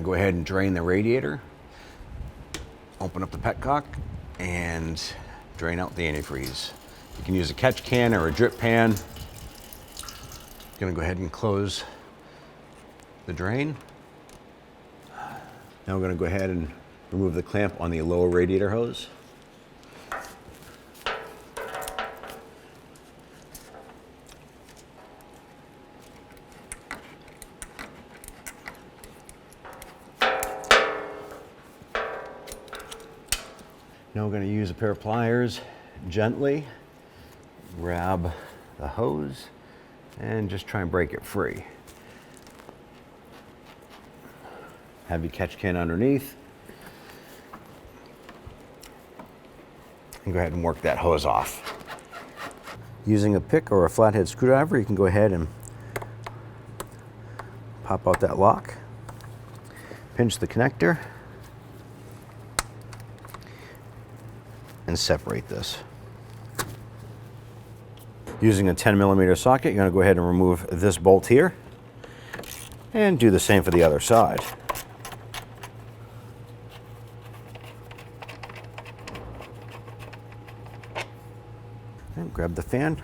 going to go ahead and drain the radiator, open up the petcock, and drain out the antifreeze. You can use a catch can or a drip pan. Going to go ahead and close the drain. Now we're going to go ahead and remove the clamp on the lower radiator hose. Now we're going to use a pair of pliers, gently grab the hose and just try and break it free. Have your catch can underneath. And go ahead and work that hose off. Using a pick or a flathead screwdriver, you can go ahead and pop out that lock, pinch the connector, and separate this. Using a 10mm socket, you're going to go ahead and remove this bolt here and do the same for the other side. And grab the fan.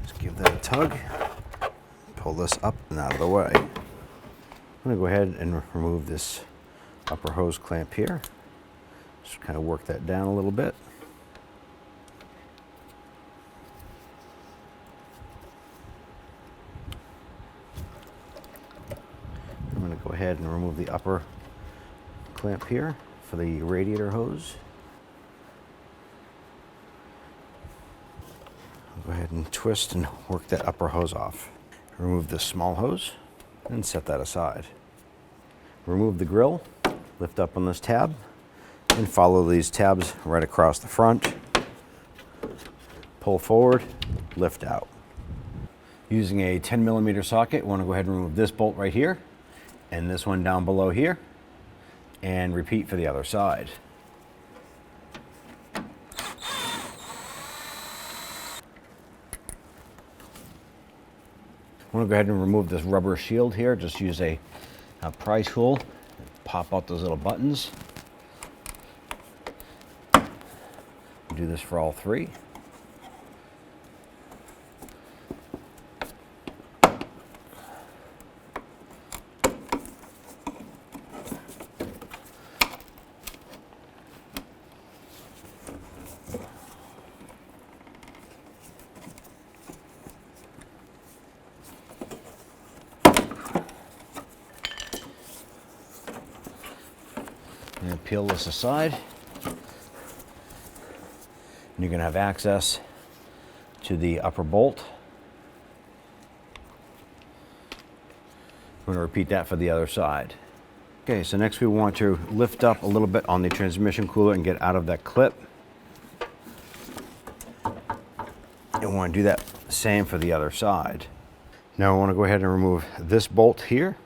Just give that a tug. Pull this up and out of the way. I'm going to go ahead and remove this upper hose clamp here. Just kind of work that down a little bit. I'm going to go ahead and remove the upper clamp here for the radiator hose. I'll go ahead and twist and work that upper hose off. Remove this small hose and set that aside. Remove the grill, lift up on this tab, and follow these tabs right across the front. Pull forward, lift out. Using a 10mm socket, you want to go ahead and remove this bolt right here, and this one down below here, and repeat for the other side. I want to go ahead and remove this rubber shield here. Just use a pry tool, pop out those little buttons. Do this for all three. And peel this aside. And you're going to have access to the upper bolt. I'm going to repeat that for the other side. Okay, so next we want to lift up a little bit on the transmission cooler and get out of that clip. And we want to do that same for the other side. Now I want to go ahead and remove this bolt here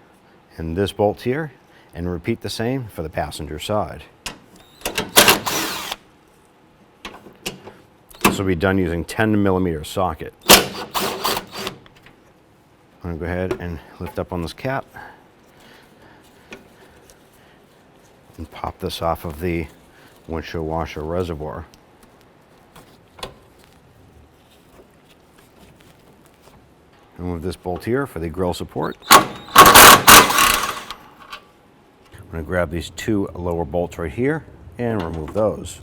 and this bolt here and repeat the same for the passenger side. This will be done using 10mm socket. I'm going to go ahead and lift up on this cap and pop this off of the windshield washer reservoir. Remove this bolt here for the grille support. I'm going to grab these two lower bolts right here and remove those.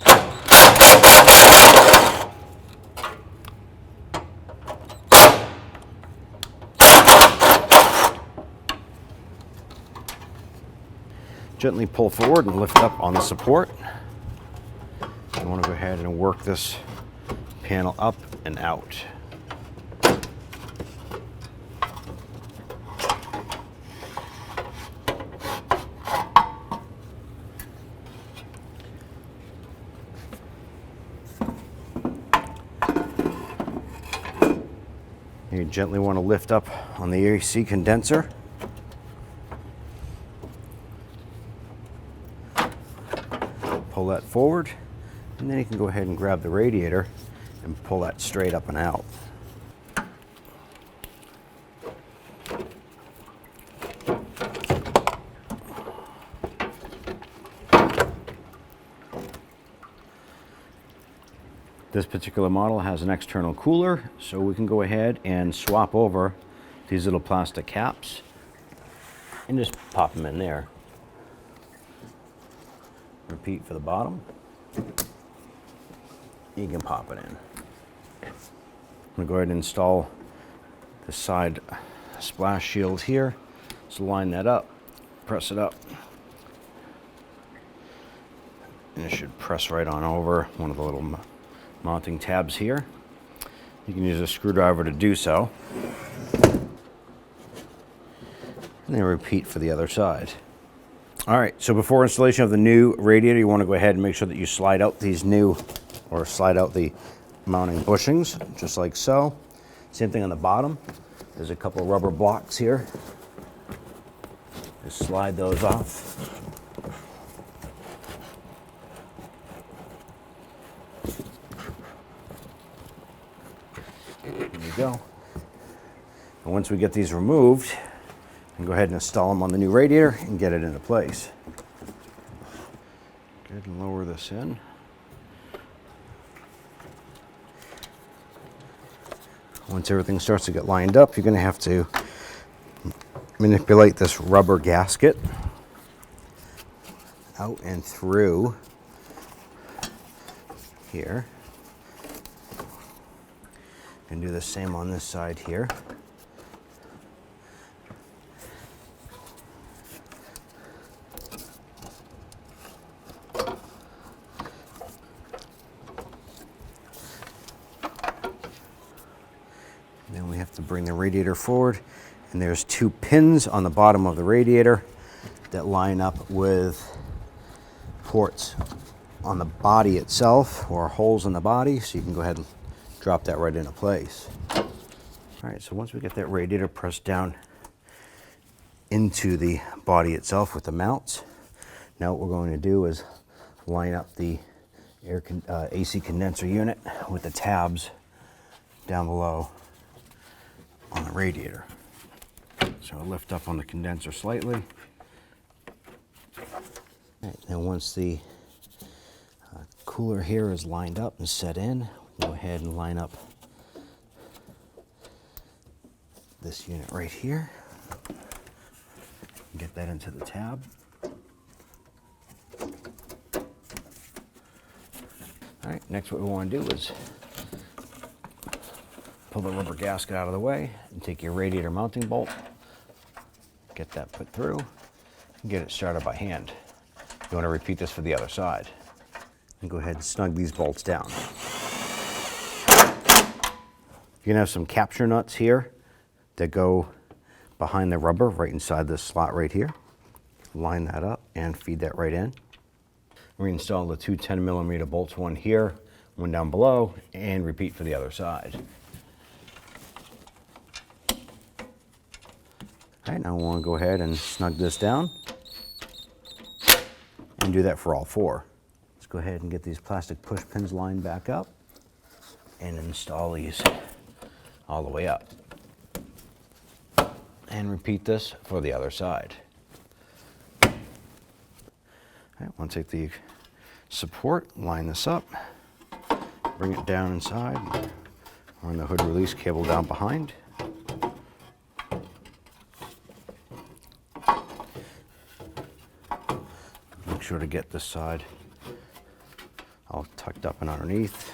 Gently pull forward and lift up on the support. I want to go ahead and work this panel up and out. You gently want to lift up on the AC condenser. Pull that forward, and then you can go ahead and grab the radiator and pull that straight up and out. This particular model has an external cooler, so we can go ahead and swap over these little plastic caps and just pop them in there. Repeat for the bottom. You can pop it in. I'm going to go ahead and install the side splash shield here. So line that up, press it up, and it should press right on over one of the little mounting tabs here. You can use a screwdriver to do so. And then repeat for the other side. All right, so before installation of the new radiator, you want to go ahead and make sure that you slide out these slide out the mounting bushings, just like so. Same thing on the bottom. There's a couple of rubber blocks here. Just slide those off. There you go. And once we get these removed, and go ahead and install them on the new radiator and get it into place. Go ahead and lower this in. Once everything starts to get lined up, you're going to have to manipulate this rubber gasket out and through here. And do the same on this side here. Then we have to bring the radiator forward, and there's 2 pins on the bottom of the radiator that line up with ports on the body itself, or holes in the body, so you can go ahead and drop that right into place. All right, so once we get that radiator pressed down into the body itself with the mounts, now what we're going to do is line up the AC condenser unit with the tabs down below on the radiator. So I'll lift up on the condenser slightly. Right, and once the cooler here is lined up and set in, go ahead and line up this unit right here. Get that into the tab. All right, next what we want to do is pull the rubber gasket out of the way and take your radiator mounting bolt, get that put through, and get it started by hand. You want to repeat this for the other side. And go ahead and snug these bolts down. You're gonna have some capture nuts here that go behind the rubber right inside this slot right here. Line that up and feed that right in. Reinstall the 2 10mm bolts, one here, one down below, and repeat for the other side. All right, now we want to go ahead and snug this down and do that for all 4. Let's go ahead and get these plastic push pins lined back up and install these all the way up. And repeat this for the other side. All right, want to take the support, line this up, bring it down inside, run the hood release cable down behind. Make sure to get this side all tucked up and underneath.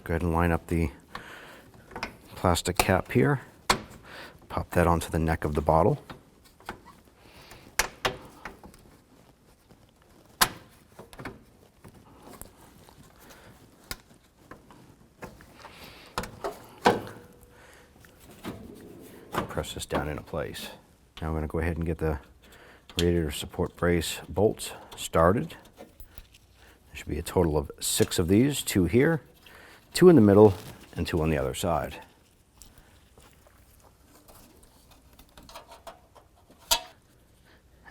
Go ahead and line up the plastic cap here. Pop that onto the neck of the bottle. Press this down into place. Now we're going to go ahead and get the radiator support brace bolts started. There should be a total of 6 of these, 2 here, 2 in the middle, and 2 on the other side.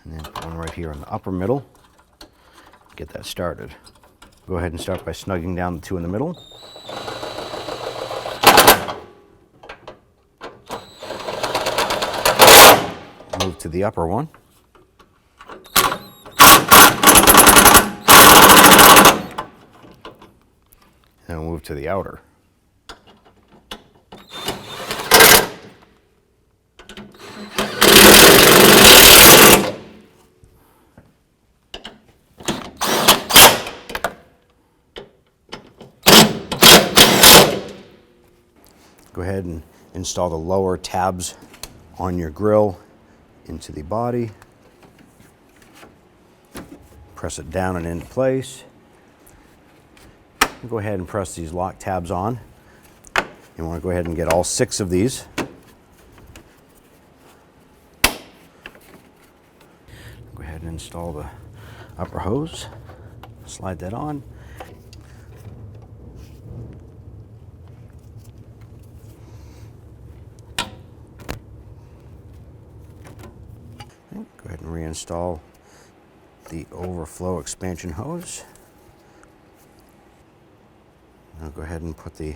And then put one right here in the upper middle. Get that started. Go ahead and start by snugging down the 2 in the middle. Move to the upper one. And we'll move to the outer. Go ahead and install the lower tabs on your grill into the body. Press it down and into place. Go ahead and press these lock tabs on. You want to go ahead and get all 6 of these. Go ahead and install the upper hose. Slide that on. Go ahead and reinstall the overflow expansion hose. Now go ahead and put the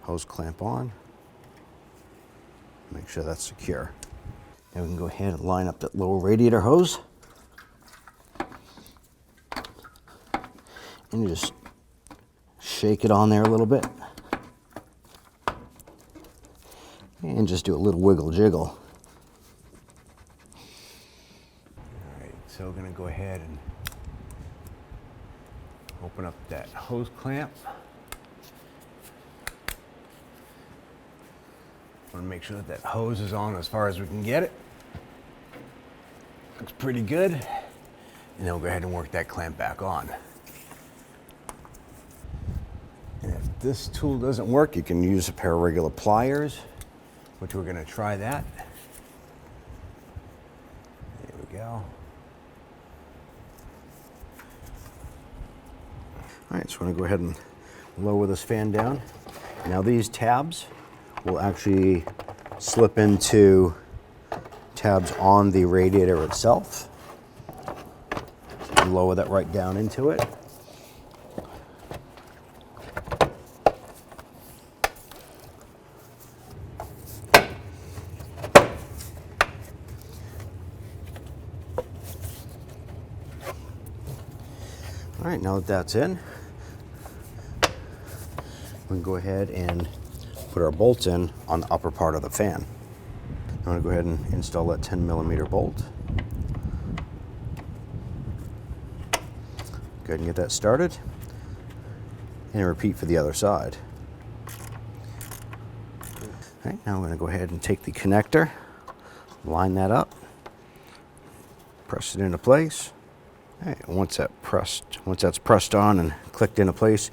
hose clamp on. Make sure that's secure. Now we can go ahead and line up that lower radiator hose. And just shake it on there a little bit. And just do a little wiggle jiggle. So we're going to go ahead and open up that hose clamp. Want to make sure that that hose is on as far as we can get it. Looks pretty good. And then we'll go ahead and work that clamp back on. And if this tool doesn't work, you can use a pair of regular pliers, which we're going to try that. There we go. All right, so we're going to go ahead and lower this fan down. Now these tabs will actually slip into tabs on the radiator itself. Lower that right down into it. All right, now that that's in, we can go ahead and put our bolts in on the upper part of the fan. I'm going to go ahead and install that 10mm bolt. Go ahead and get that started, and repeat for the other side. All right, now I'm going to go ahead and take the connector, line that up, press it into place. All right, once that's pressed on and clicked into place,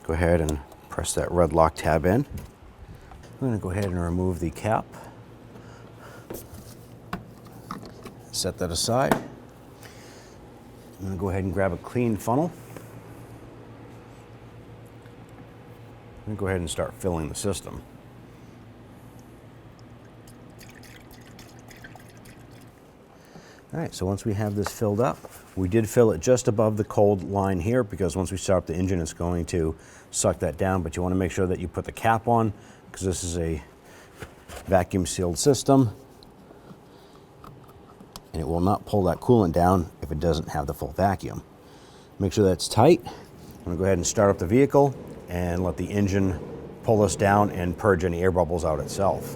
go ahead and press that red lock tab in. I'm going to go ahead and remove the cap. Set that aside. I'm going to go ahead and grab a clean funnel. I'm going to go ahead and start filling the system. All right, so once we have this filled up, we did fill it just above the cold line here because once we start up the engine, it's going to suck that down, but you want to make sure that you put the cap on because this is a vacuum sealed system and it will not pull that coolant down if it doesn't have the full vacuum. Make sure that's tight. I'm going to go ahead and start up the vehicle and let the engine pull us down and purge any air bubbles out itself.